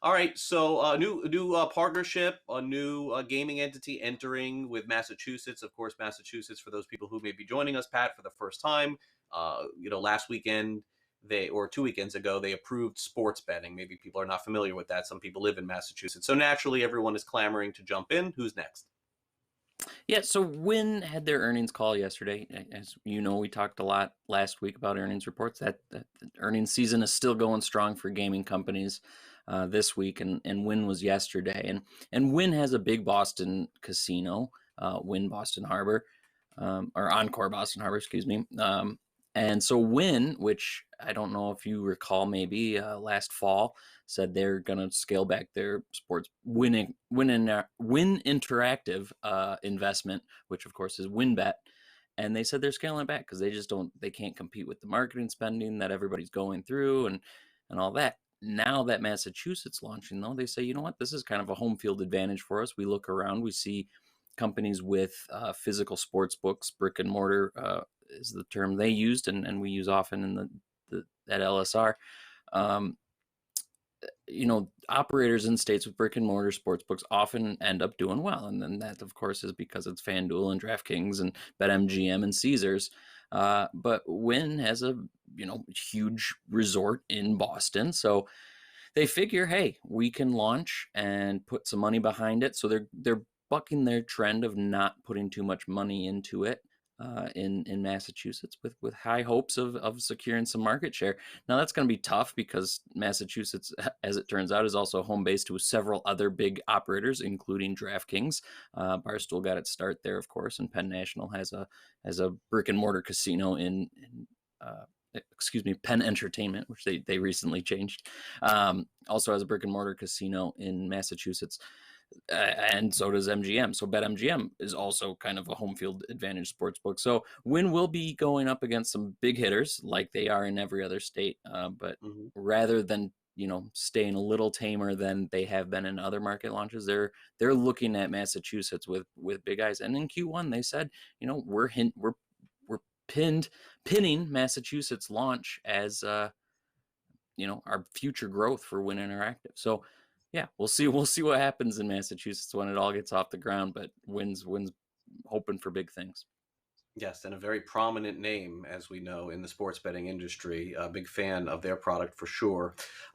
All right, so new partnership, a new gaming entity entering with Massachusetts. Of course, Massachusetts, for those people who may be joining us, Pat, for the first time. Last weekend or 2 weekends ago, they approved sports betting. Maybe people are not familiar with that. Some people live in Massachusetts, so naturally, everyone is clamoring to jump in. Who's next? Yeah, so Wynn had their earnings call yesterday. As you know, we talked a lot last week about earnings reports. That earnings season is still going strong for gaming companies this week, and Wynn was yesterday. And Wynn has a big Boston casino, Wynn Boston Harbor, or Encore Boston Harbor, excuse me. And so Wynn, which I don't know if you recall, maybe last fall, said they're going to scale back their sports Win Interactive investment, which of course is WynnBet, and they said they're scaling it back because they can't compete with the marketing spending that everybody's going through and all that. Now that Massachusetts launching, though, they say, you know what, this is kind of a home field advantage for us. We look around, we see companies with physical sports books, brick and mortar is the term they used, and we use often in the at LSR. Um, Operators in states with brick and mortar sports books often end up doing well. And then that, of course, is because it's FanDuel and DraftKings and BetMGM and Caesars. But Wynn has a, huge resort in Boston. So they figure, hey, we can launch and put some money behind it. So they're bucking their trend of not putting too much money into it in Massachusetts with high hopes of securing some market share. Now that's going to be tough because Massachusetts, as it turns out, is also home base to several other big operators, including DraftKings. Barstool got its start there, of course, and Penn National has a brick and mortar casino in Penn Entertainment, which they recently changed. Also has a brick and mortar casino in Massachusetts, and so does MGM. So BetMGM is also kind of a home field advantage sports book. So Wynn will be going up against some big hitters like they are in every other state, but Mhm. rather than staying a little tamer than they have been in other market launches, they're looking at Massachusetts with big eyes. And in Q1 they said, we're pinning Massachusetts launch as our future growth for Win Interactive. So yeah, we'll see what happens in Massachusetts when it all gets off the ground, but wins hoping for big things. Yes, and a very prominent name, as we know, in the sports betting industry. A big fan of their product for sure.